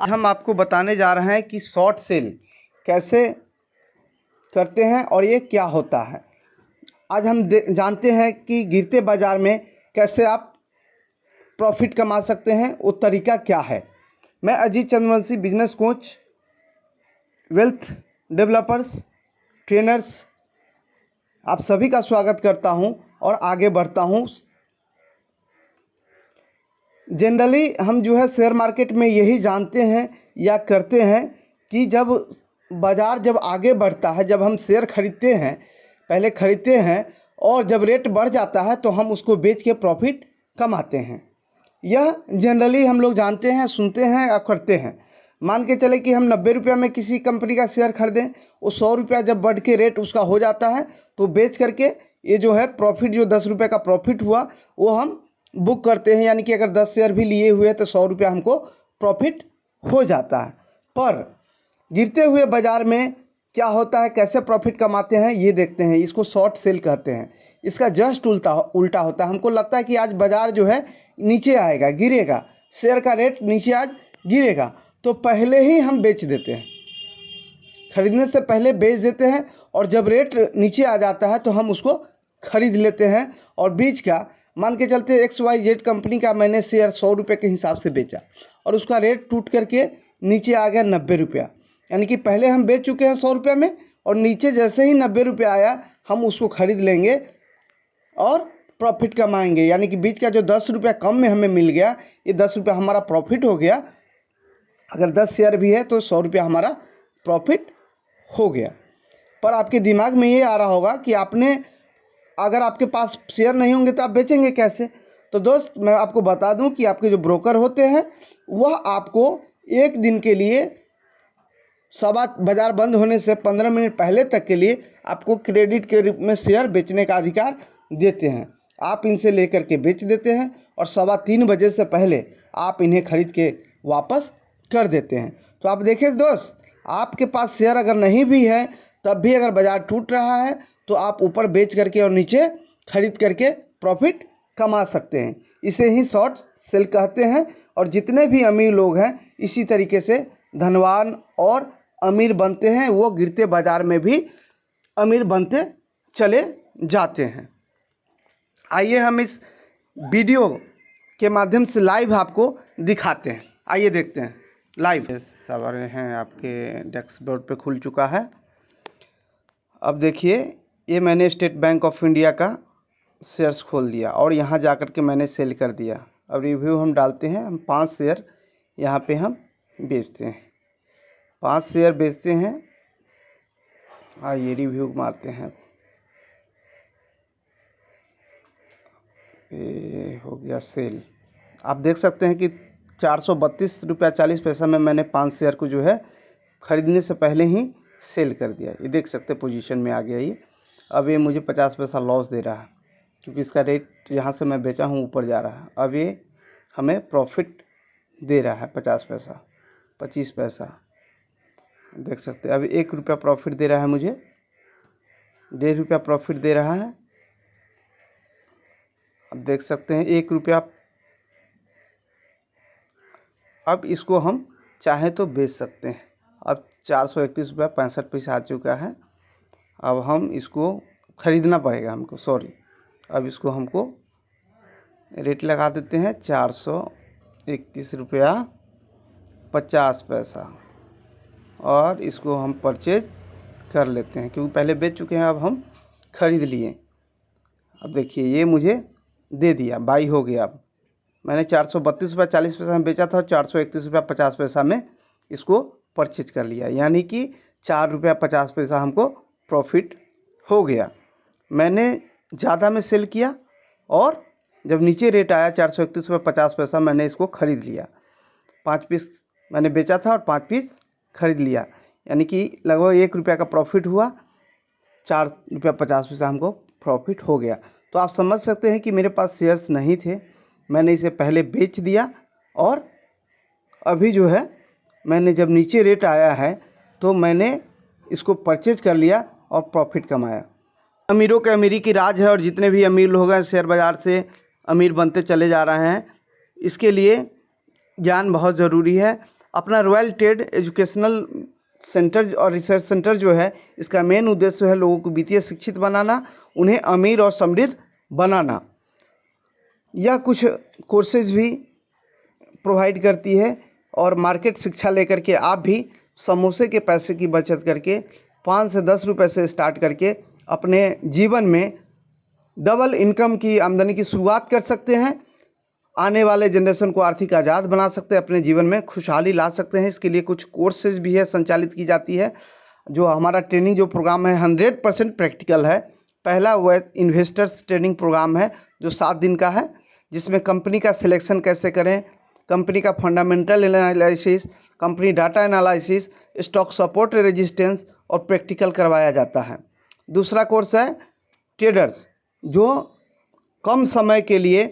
आज हम आपको बताने जा रहे हैं कि शॉर्ट सेल कैसे करते हैं और ये क्या होता है। आज हम जानते हैं कि गिरते बाज़ार में कैसे आप प्रॉफिट कमा सकते हैं, वो तरीका क्या है। मैं Ajit Chandravanshi, business coach, wealth developers, trainers, आप सभी का स्वागत करता हूं और आगे बढ़ता हूं। जनरली हम जो है शेयर मार्केट में यही जानते हैं या करते हैं कि जब बाज़ार जब आगे बढ़ता है, जब हम शेयर खरीदते हैं, पहले खरीदते हैं और जब रेट बढ़ जाता है तो हम उसको बेच के प्रॉफिट कमाते हैं। यह जनरली हम लोग जानते हैं, सुनते हैं या करते हैं। मान के चले कि हम 90 रुपये में किसी कंपनी का शेयर खरीदें, वो 100 रुपया जब बढ़ के रेट उसका हो जाता है तो बेच करके ये जो है प्रॉफिट, जो 10 रुपये का प्रॉफिट हुआ वो हम बुक करते हैं। यानी कि अगर 10 शेयर भी लिए हुए तो 100 रुपया हमको प्रॉफिट हो जाता है। पर गिरते हुए बाज़ार में क्या होता है, कैसे प्रॉफिट कमाते हैं ये देखते हैं। इसको शॉर्ट सेल कहते हैं। इसका जस्ट उल्टा होता है। हमको लगता है कि आज बाज़ार जो है नीचे आएगा, गिरेगा, शेयर का रेट नीचे आज गिरेगा, तो पहले ही हम बेच देते हैं, खरीदने से पहले बेच देते हैं। और जब रेट नीचे आ जाता है तो हम उसको खरीद लेते हैं। और बीच का मान के चलते XYZ कंपनी का मैंने शेयर 100 रुपये के हिसाब से बेचा और उसका रेट टूट करके नीचे आ गया 90 रुपया। यानी कि पहले हम बेच चुके हैं 100 रुपये में और नीचे जैसे ही 90 रुपया आया हम उसको खरीद लेंगे और प्रॉफिट कमाएंगे। यानी कि बीच का जो 10 रुपया कम में हमें मिल गया, ये 10 रुपया हमारा प्रॉफिट हो गया। अगर 10 शेयर भी है तो 100 रुपया हमारा प्रॉफिट हो गया। पर आपके दिमाग में ये आ रहा होगा कि अगर आपके पास शेयर नहीं होंगे तो आप बेचेंगे कैसे। तो दोस्त, मैं आपको बता दूं कि आपके जो ब्रोकर होते हैं वह आपको एक दिन के लिए, बाज़ार बंद होने से 15 मिनट पहले तक के लिए आपको क्रेडिट के रूप में शेयर बेचने का अधिकार देते हैं। आप इनसे लेकर के बेच देते हैं और 3:15 बजे से पहले आप इन्हें खरीद के वापस कर देते हैं। तो आप देखिए दोस्त, आपके पास शेयर अगर नहीं भी है तब भी अगर बाज़ार टूट रहा है तो आप ऊपर बेच करके और नीचे खरीद करके प्रॉफिट कमा सकते हैं। इसे ही शॉर्ट सेल कहते हैं। और जितने भी अमीर लोग हैं इसी तरीके से धनवान और अमीर बनते हैं, वो गिरते बाज़ार में भी अमीर बनते चले जाते हैं। आइए हम इस वीडियो के माध्यम से लाइव आपको दिखाते हैं। आइए देखते हैं लाइव। सवाल हैं आपके डैशबोर्ड पे खुल चुका है। अब देखिए, ये मैंने स्टेट बैंक ऑफ इंडिया का शेयर्स खोल दिया और यहाँ जा कर के मैंने सेल कर दिया। अब रिव्यू हम डालते हैं। हम 5 शेयर यहाँ पे हम बेचते हैं, 5 शेयर बेचते हैं। ये रिव्यू मारते हैं। ये हो गया सेल। आप देख सकते हैं कि 432 रुपया 40 पैसा में मैंने 5 शेयर को जो है ख़रीदने से पहले ही सेल कर दिया। ये देख सकते हैं पोजीशन में आ गया ये। अब ये मुझे 50 पैसा लॉस दे रहा है क्योंकि इसका रेट यहाँ से मैं बेचा हूँ ऊपर जा रहा है। अब ये हमें प्रॉफिट दे रहा है 50 पैसा, 25 पैसा, देख सकते हैं। अब 1 रुपया प्रॉफिट दे रहा है मुझे, 1.5 रुपया प्रॉफिट दे रहा है। अब देख सकते हैं 1 रुपया। अब इसको हम चाहे तो बेच सकते हैं। अब 431 रुपया 65 पैसा आ चुका है। अब हम इसको ख़रीदना पड़ेगा हमको, अब इसको हमको रेट लगा देते हैं 431 रुपया 50 पैसा और इसको हम परचेज कर लेते हैं क्योंकि पहले बेच चुके हैं, अब हम ख़रीद लिए। अब देखिए ये मुझे दे दिया, बाई हो गया। अब मैंने 432 रुपया 40 पैसा में बेचा था और 431 रुपया 50 पैसा में इसको परचेज कर लिया। यानी कि 4 रुपया 50 पैसा हमको प्रॉफिट हो गया। मैंने ज़्यादा में सेल किया और जब नीचे रेट आया 431 रुपया 50 पैसा, मैंने इसको ख़रीद लिया। 5 पीस मैंने बेचा था और 5 पीस खरीद लिया। यानी कि लगभग 1 रुपया का प्रॉफिट हुआ, 4 रुपया 50 पैसा हमको प्रॉफिट हो गया। तो आप समझ सकते हैं कि मेरे पास शेयर्स नहीं थे, मैंने इसे पहले बेच दिया और अभी जो है मैंने जब नीचे रेट आया है तो मैंने इसको परचेज कर लिया और प्रॉफिट कमाया। अमीरों के अमीरी की राज है और जितने भी अमीर लोग हैं शेयर बाज़ार से अमीर बनते चले जा रहे हैं। इसके लिए ज्ञान बहुत ज़रूरी है। अपना रॉयल ट्रेड एजुकेशनल सेंटर और रिसर्च सेंटर जो है, इसका मेन उद्देश्य है लोगों को वित्तीय शिक्षित बनाना, उन्हें अमीर और समृद्ध बनाना। यह कुछ कोर्सेज भी प्रोवाइड करती है और मार्केट शिक्षा लेकर के आप भी समोसे के पैसे की बचत करके 5 से 10 रुपये से स्टार्ट करके अपने जीवन में डबल इनकम की आमदनी की शुरुआत कर सकते हैं। आने वाले जनरेशन को आर्थिक आज़ाद बना सकते हैं, अपने जीवन में खुशहाली ला सकते हैं। इसके लिए कुछ कोर्सेज भी है, संचालित की जाती है। जो हमारा ट्रेनिंग जो प्रोग्राम है 100% प्रैक्टिकल है। पहला वो इन्वेस्टर्स ट्रेनिंग प्रोग्राम है जो 7 दिन का है, जिसमें कंपनी का सिलेक्शन कैसे करें, कंपनी का fundamental analysis, company data analysis, stock support resistance और प्रैक्टिकल करवाया जाता है। दूसरा कोर्स है ट्रेडर्स, जो कम समय के लिए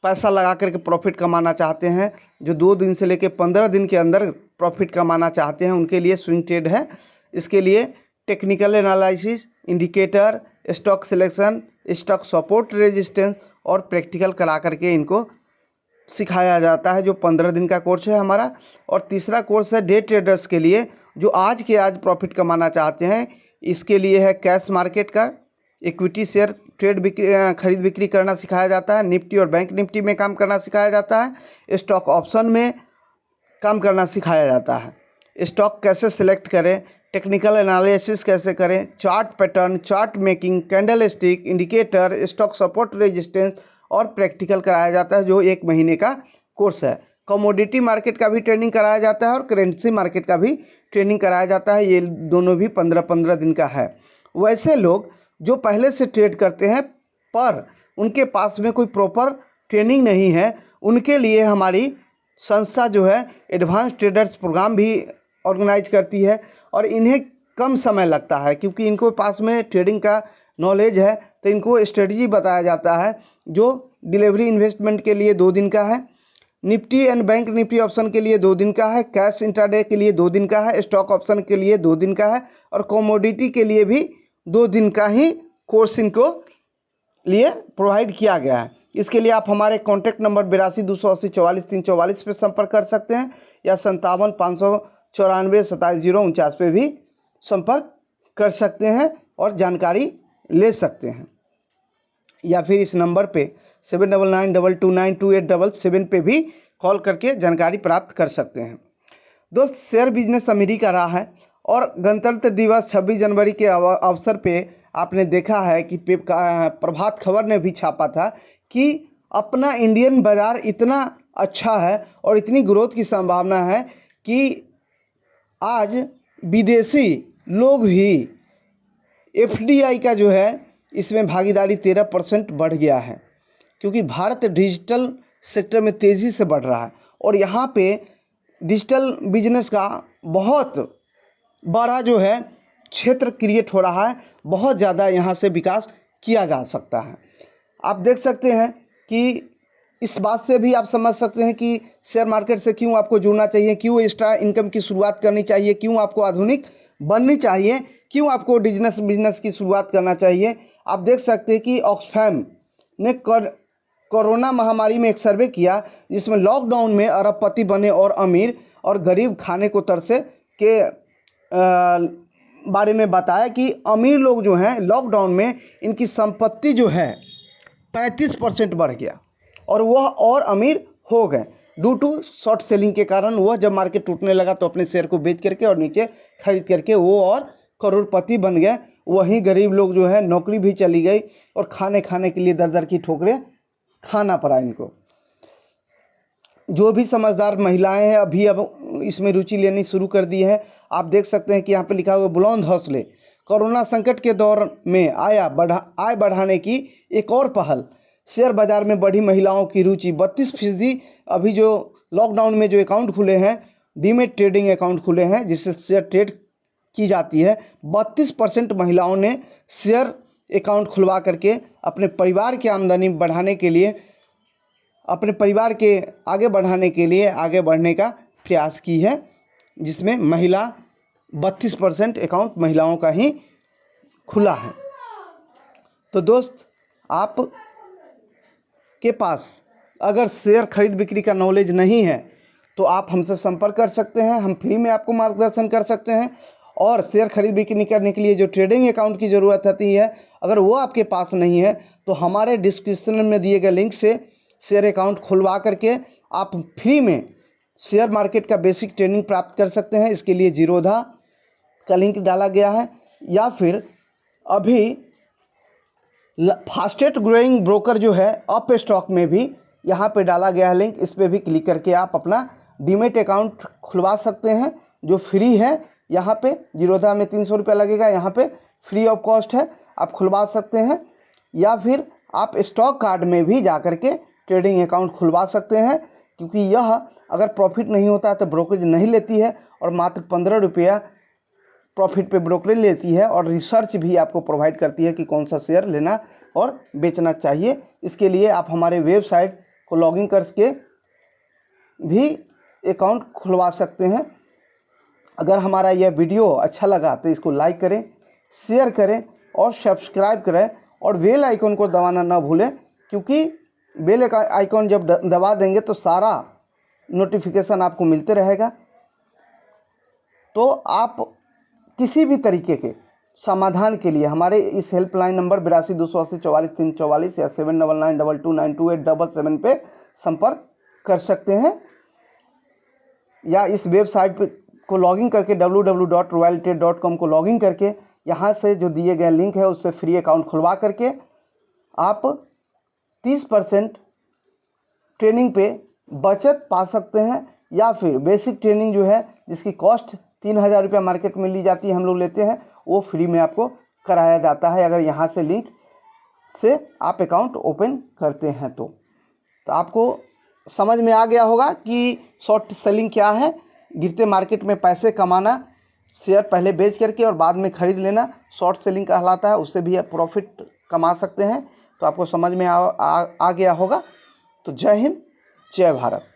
पैसा लगा करके प्रॉफिट कमाना चाहते हैं, जो 2 दिन से लेकर 15 दिन के अंदर प्रॉफिट कमाना चाहते हैं, उनके लिए स्विंग ट्रेड है। इसके लिए technical analysis, indicator, stock selection, stock support resistance और प्रैक्टिकल करा करके इनको सिखाया जाता है, जो 15 दिन का कोर्स है हमारा। और तीसरा कोर्स है डे ट्रेडर्स के लिए, जो आज के आज प्रॉफिट कमाना चाहते हैं। इसके लिए है कैश मार्केट का, इक्विटी शेयर ट्रेड खरीद बिक्री करना सिखाया जाता है, निफ्टी और बैंक निफ्टी में काम करना सिखाया जाता है, स्टॉक ऑप्शन में काम करना सिखाया जाता है, स्टॉक कैसे सिलेक्ट करें, टेक्निकल एनालिसिस कैसे करें, chart pattern, chart making, candle stick, indicator, stock support resistance और प्रैक्टिकल कराया जाता है, जो 1 महीने का कोर्स है। कमोडिटी मार्केट का भी ट्रेनिंग कराया जाता है और करेंसी मार्केट का भी ट्रेनिंग कराया जाता है। ये दोनों भी 15-15 दिन का है। वैसे लोग जो पहले से ट्रेड करते हैं पर उनके पास में कोई प्रॉपर ट्रेनिंग नहीं है, उनके लिए हमारी संस्था जो है एडवांस ट्रेडर्स प्रोग्राम भी ऑर्गेनाइज करती है। और इन्हें कम समय लगता है क्योंकि इनको पास में ट्रेडिंग का नॉलेज है, तो इनको स्ट्रेटजी बताया जाता है, जो डिलीवरी इन्वेस्टमेंट के लिए 2 दिन का है, Nifty and bank Nifty option के लिए 2 दिन का है, कैश इंट्राडे के लिए 2 दिन का है, स्टॉक ऑप्शन के लिए 2 दिन का है और कमोडिटी के लिए भी 2 दिन का ही कोर्स इनको लिए प्रोवाइड किया गया है। इसके लिए आप हमारे कॉन्टैक्ट नंबर 82-280-44-344 पे संपर्क कर सकते हैं या 57-594-27-049 पे भी संपर्क कर सकते हैं और जानकारी ले सकते हैं, या फिर इस नंबर पे 7992292877 पे भी कॉल करके जानकारी प्राप्त कर सकते हैं। दोस्त, शेयर बिजनेस अमीरी का रहा है और गणतंत्र दिवस 26 जनवरी के अवसर पे आपने देखा है कि प्रभात खबर ने भी छापा था कि अपना इंडियन बाज़ार इतना अच्छा है और इतनी ग्रोथ की संभावना है कि आज विदेशी लोग भी FDI का जो है इसमें भागीदारी 13% बढ़ गया है, क्योंकि भारत डिजिटल सेक्टर में तेज़ी से बढ़ रहा है और यहाँ पे डिजिटल बिजनेस का बहुत बड़ा जो है क्षेत्र क्रिएट हो रहा है। बहुत ज़्यादा यहाँ से विकास किया जा सकता है। आप देख सकते हैं कि इस बात से भी आप समझ सकते हैं कि शेयर मार्केट से क्यों आपको जुड़ना चाहिए, क्यों एक्स्ट्रा इनकम की शुरुआत करनी चाहिए, क्यों आपको आधुनिक बननी चाहिए, क्यों आपको बिजनेस की शुरुआत करना चाहिए। आप देख सकते हैं कि ऑक्सफैम ने कोरोना महामारी में एक सर्वे किया, जिसमें लॉकडाउन में अरबपति बने और अमीर और गरीब खाने को तरसे के बारे में बताया कि अमीर लोग जो हैं लॉकडाउन में इनकी संपत्ति जो है 35% बढ़ गया और वह और अमीर हो गए ड्यू टू शॉर्ट सेलिंग के कारण। वह जब मार्केट टूटने लगा तो अपने शेयर को बेच करके और नीचे खरीद करके वो और करोड़पति बन गए। वहीं गरीब लोग जो है नौकरी भी चली गई और खाने के लिए दर दर की ठोकरें खाना पड़ा इनको। जो भी समझदार महिलाएं हैं अभी अब इसमें रुचि लेनी शुरू कर दी है। आप देख सकते हैं कि यहाँ पे लिखा हुआ बुलंद हौसले, कोरोना संकट के दौर में आय बढ़ाने की एक और पहल, शेयर बाजार में बढ़ी महिलाओं की रुचि 32%। अभी जो लॉकडाउन में जो अकाउंट खुले हैं, डीमेट ट्रेडिंग अकाउंट खुले हैं जिससे शेयर ट्रेड की जाती है, 32% महिलाओं ने शेयर अकाउंट खुलवा करके अपने परिवार की आमदनी बढ़ाने के लिए, अपने परिवार के आगे बढ़ाने के लिए आगे बढ़ने का प्रयास की है, जिसमें महिला 32% अकाउंट महिलाओं का ही खुला है। तो दोस्त, आप के पास अगर शेयर खरीद बिक्री का नॉलेज नहीं है तो आप हमसे संपर्क कर सकते हैं। हम फ्री में आपको मार्गदर्शन कर सकते हैं। और शेयर खरीद बिक्री करने के लिए जो ट्रेडिंग अकाउंट की ज़रूरत होती है, अगर वो आपके पास नहीं है तो हमारे डिस्क्रिप्शन में दिए गए लिंक से शेयर अकाउंट खुलवा करके आप फ्री में शेयर मार्केट का बेसिक ट्रेनिंग प्राप्त कर सकते हैं। इसके लिए जीरोधा का लिंक डाला गया है, या फिर अभी फास्टेस्ट ग्रोइंग ब्रोकर जो है अप स्टॉक में भी यहाँ पे डाला गया है लिंक। इस पर भी क्लिक करके आप अपना डीमेट अकाउंट खुलवा सकते हैं, जो फ्री है। यहाँ पे जीरोधा में 300 रुपया लगेगा, यहाँ पे फ्री ऑफ कॉस्ट है, आप खुलवा सकते हैं। या फिर आप स्टॉक कार्ड में भी जा कर के ट्रेडिंग अकाउंट खुलवा सकते हैं, क्योंकि यह अगर प्रॉफिट नहीं होता है तो ब्रोकरेज नहीं लेती है, और मात्र 15 रुपया प्रॉफिट पे ब्रोकरेज लेती है, और रिसर्च भी आपको प्रोवाइड करती है कि कौन सा शेयर लेना और बेचना चाहिए। इसके लिए आप हमारे वेबसाइट को लॉगिन करके भी अकाउंट खुलवा सकते हैं। अगर हमारा यह वीडियो अच्छा लगा तो इसको लाइक करें, शेयर करें और सब्सक्राइब करें, और बेल आइकन को दबाना ना भूलें, क्योंकि बेल आइकन जब दबा देंगे तो सारा नोटिफिकेशन आपको मिलते रहेगा। तो आप किसी भी तरीके के समाधान के लिए हमारे इस हेल्पलाइन नंबर 8228044344 या 7992292877 पे संपर्क कर सकते हैं, या इस वेबसाइट पे को लॉगिन करके www.royaltrade.com को लॉगिन करके यहाँ से जो दिए गए लिंक है उससे फ्री अकाउंट खुलवा करके आप 30% ट्रेनिंग पे बचत पा सकते हैं। या फिर बेसिक ट्रेनिंग जो है जिसकी कॉस्ट 3000 रुपया मार्केट में ली जाती है, हम लोग लेते हैं, वो फ्री में आपको कराया जाता है अगर यहाँ से लिंक से आप अकाउंट ओपन करते हैं। तो आपको समझ में आ गया होगा कि शॉर्ट सेलिंग क्या है, गिरते मार्केट में पैसे कमाना, शेयर पहले बेच करके और बाद में ख़रीद लेना शॉर्ट सेलिंग कहलाता है। उससे भी आप प्रॉफिट कमा सकते हैं। तो आपको समझ में आ गया होगा। तो जय हिंद, जय भारत।